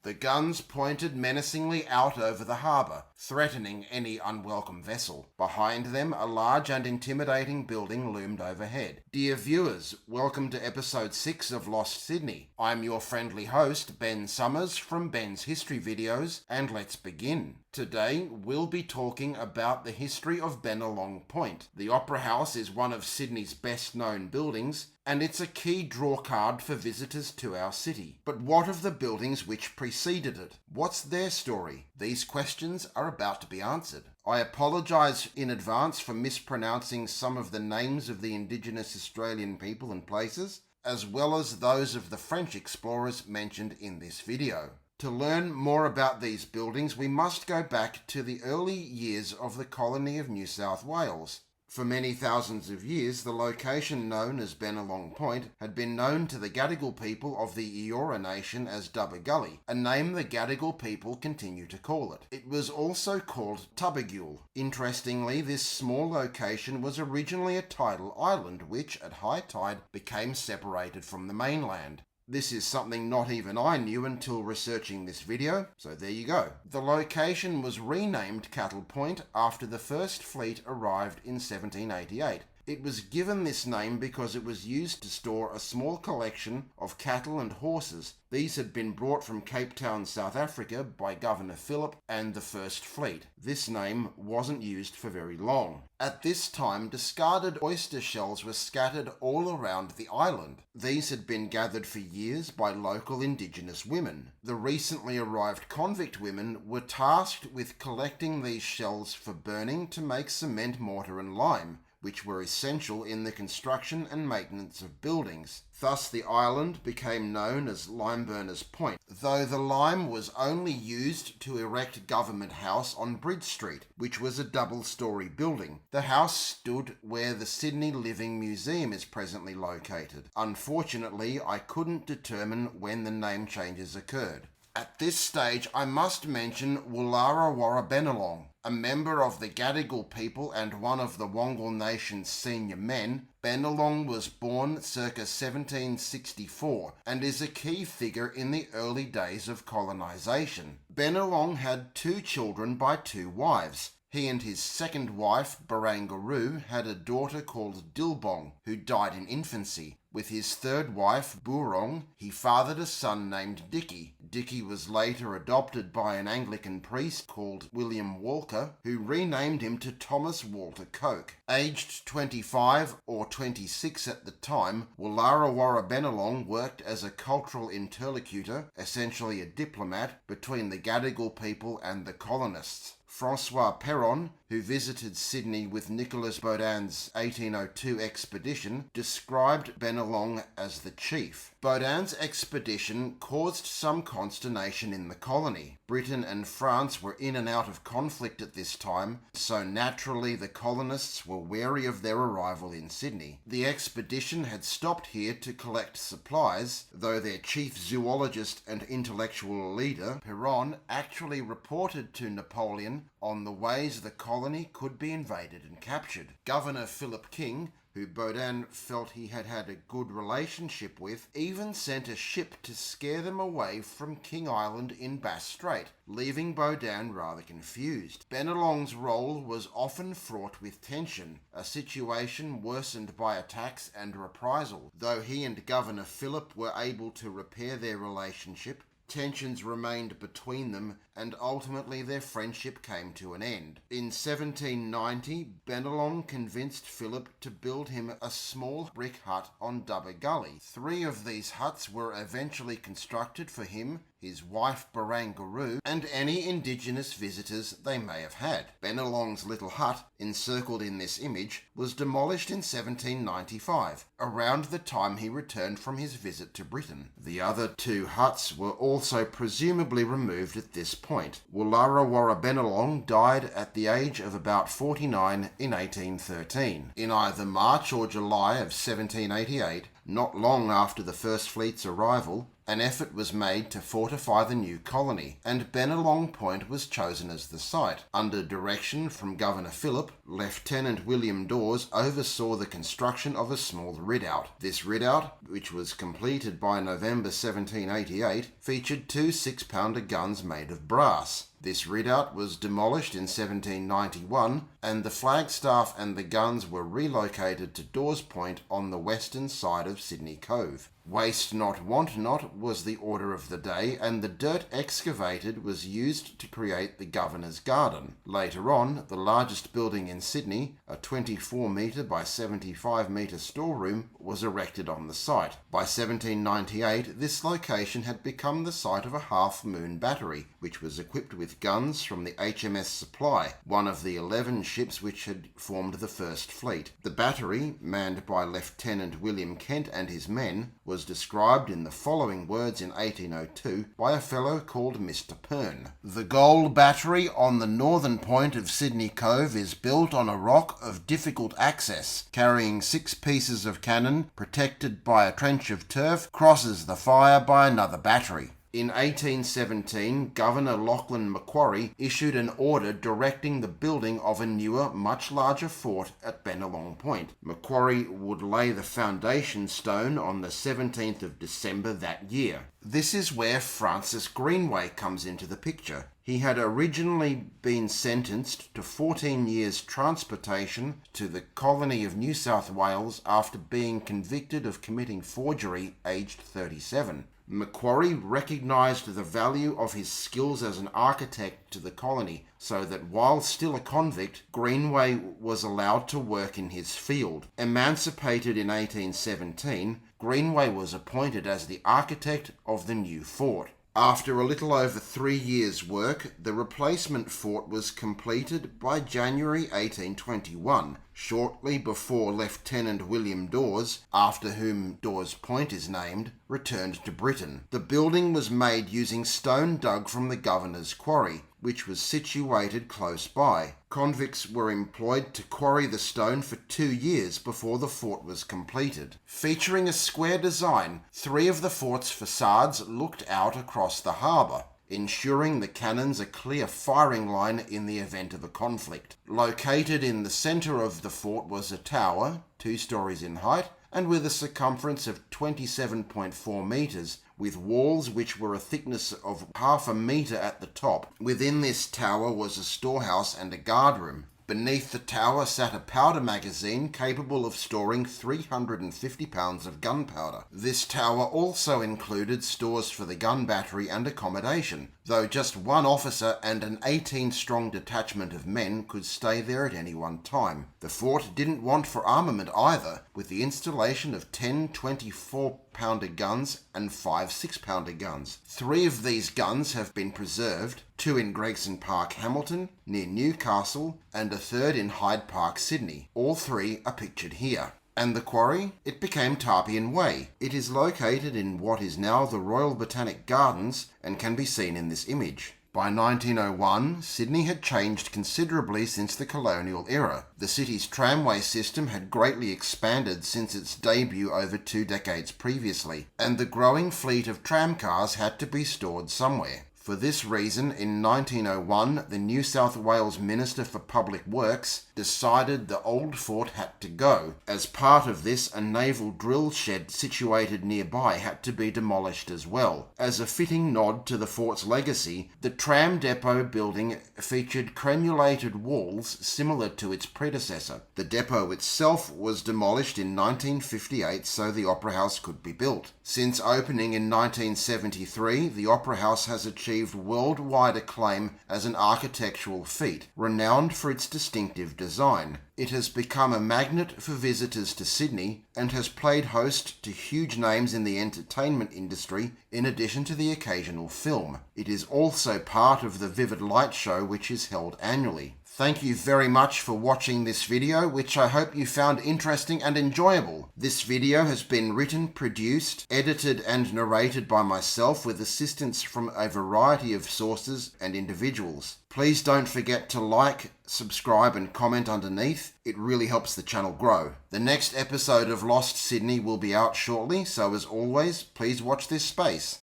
The guns pointed menacingly out over the harbour, threatening any unwelcome vessel. Behind them, a large and intimidating building loomed overhead. Dear viewers, welcome to episode 6 of Lost Sydney. I'm your friendly host, Ben Summers from Ben's History Videos, and let's begin. Today, we'll be talking about the history of Bennelong Point. The Opera House is one of Sydney's best-known buildings, and it's a key drawcard for visitors to our city. But what of the buildings which preceded it? What's their story? These questions are about to be answered. I apologise in advance for mispronouncing some of the names of the Indigenous Australian people and places, as well as those of the French explorers mentioned in this video. To learn more about these buildings, we must go back to the early years of the colony of New South Wales. For many thousands of years, the location known as Bennelong Point had been known to the Gadigal people of the Eora Nation as Dubba Gully, a name the Gadigal people continue to call it. It was also called Tubbagule. Interestingly, this small location was originally a tidal island which, at high tide, became separated from the mainland. This is something not even I knew until researching this video, so there you go. The location was renamed Cattle Point after the first fleet arrived in 1788. It was given this name because it was used to store a small collection of cattle and horses. These had been brought from Cape Town, South Africa by Governor Phillip and the First Fleet. This name wasn't used for very long. At this time, discarded oyster shells were scattered all around the island. These had been gathered for years by local Indigenous women. The recently arrived convict women were tasked with collecting these shells for burning to make cement, mortar and lime, which were essential in the construction and maintenance of buildings. Thus the island became known as Limeburners Point, though the lime was only used to erect Government House on Bridge Street, which was a double-storey building. The house stood where the Sydney Living Museum is presently located. Unfortunately, I couldn't determine when the name changes occurred. At this stage, I must mention Woolarra Bennelong, a member of the Gadigal people and one of the Wongal Nation's senior men. Bennelong was born circa 1764 and is a key figure in the early days of colonisation. Bennelong had 2 children by 2 wives. He and his second wife, Barangaroo, had a daughter called Dilbong, who died in infancy. With his third wife, Burong, he fathered a son named Dicky. Dicky was later adopted by an Anglican priest called William Walker, who renamed him to Thomas Walter Coke. Aged 25 or 26 at the time, Woolarra Bennelong worked as a cultural interlocutor, essentially a diplomat, between the Gadigal people and the colonists. Francois Perron, who visited Sydney with Nicolas Baudin's 1802 expedition, described Bennelong as the chief. Baudin's expedition caused some consternation in the colony. Britain and France were in and out of conflict at this time, so naturally the colonists were wary of their arrival in Sydney. The expedition had stopped here to collect supplies, though their chief zoologist and intellectual leader, Perron, actually reported to Napoleon on the ways the colony could be invaded and captured. Governor Philip King, who Baudin felt he had had a good relationship with, even sent a ship to scare them away from King Island in Bass Strait, leaving Baudin rather confused. Bennelong's role was often fraught with tension, a situation worsened by attacks and reprisal. Though he and Governor Phillip were able to repair their relationship, tensions remained between them and ultimately their friendship came to an end. In 1790, Bennelong convinced Phillip to build him a small brick hut on Dubba Gully. 3 of these huts were eventually constructed for him, his wife Barangaroo, and any Indigenous visitors they may have had. Bennelong's little hut, encircled in this image, was demolished in 1795, around the time he returned from his visit to Britain. The other 2 huts were also presumably removed at this point. Woolarra Bennelong died at the age of about 49 in 1813. In either March or July of 1788, not long after the First Fleet's arrival, an effort was made to fortify the new colony, and Bennelong Point was chosen as the site. Under direction from Governor Phillip, Lieutenant William Dawes oversaw the construction of a small redoubt. This redoubt, which was completed by November 1788, featured two 6-pounder guns made of brass. This redoubt was demolished in 1791, and the flagstaff and the guns were relocated to Dawes Point on the western side of Sydney Cove. Waste not, want not was the order of the day, and the dirt excavated was used to create the Governor's Garden. Later on, the largest building in Sydney, a 24-metre by 75-metre storeroom, was erected on the site. By 1798, this location had become the site of a half-moon battery, which was equipped with guns from the HMS Supply, one of the 11 ships which had formed the First Fleet. The battery, manned by Lieutenant William Kent and his men, was described in the following words in 1802 by a fellow called Mr. Pern. The Gold Battery on the northern point of Sydney Cove is built on a rock of difficult access, carrying 6 pieces of cannon, protected by a trench of turf, crosses the fire by another battery. In 1817, Governor Lachlan Macquarie issued an order directing the building of a newer, much larger fort at Bennelong Point. Macquarie would lay the foundation stone on the 17th of December that year. This is where Francis Greenway comes into the picture. He had originally been sentenced to 14 years transportation to the colony of New South Wales after being convicted of committing forgery aged 37. Macquarie recognised the value of his skills as an architect to the colony, so that while still a convict, Greenway was allowed to work in his field. Emancipated in 1817, Greenway was appointed as the architect of the new fort. After a little over 3 years' work, the replacement fort was completed by January 1821, shortly before Lieutenant William Dawes, after whom Dawes Point is named, returned to Britain. The building was made using stone dug from the Governor's quarry, which was situated close by. Convicts were employed to quarry the stone for 2 years before the fort was completed. Featuring a square design, 3 of the fort's facades looked out across the harbour, ensuring the cannons a clear firing line in the event of a conflict. Located in the centre of the fort was a tower, 2 stories in height, and with a circumference of 27.4 metres, with walls which were a thickness of half a metre at the top. Within this tower was a storehouse and a guardroom. Beneath the tower sat a powder magazine capable of storing 350 pounds of gunpowder. This tower also included stores for the gun battery and accommodation, though just 1 officer and an 18-strong detachment of men could stay there at any one time. The fort didn't want for armament either, with the installation of 10 24-pounder guns and 5 6-pounder guns. 3 of these guns have been preserved, 2 in Gregson Park, Hamilton, near Newcastle, and a 3rd in Hyde Park, Sydney. All 3 are pictured here. And the quarry? It became Tarpian Way. It is located in what is now the Royal Botanic Gardens and can be seen in this image. By 1901, Sydney had changed considerably since the colonial era. The city's tramway system had greatly expanded since its debut over 2 decades previously, and the growing fleet of tramcars had to be stored somewhere. For this reason, in 1901, the New South Wales Minister for Public Works decided the old fort had to go. As part of this, a naval drill shed situated nearby had to be demolished as well. As a fitting nod to the fort's legacy, the tram depot building featured crenulated walls similar to its predecessor. The depot itself was demolished in 1958 so the Opera House could be built. Since opening in 1973, the Opera House has achieved worldwide acclaim as an architectural feat, renowned for its distinctive design. It has become a magnet for visitors to Sydney and has played host to huge names in the entertainment industry in addition to the occasional film. It is also part of the Vivid Light Show, which is held annually. Thank you very much for watching this video, which I hope you found interesting and enjoyable. This video has been written, produced, edited and narrated by myself with assistance from a variety of sources and individuals. Please don't forget to like, subscribe and comment underneath. It really helps the channel grow. The next episode of Lost Sydney will be out shortly, so as always, please watch this space.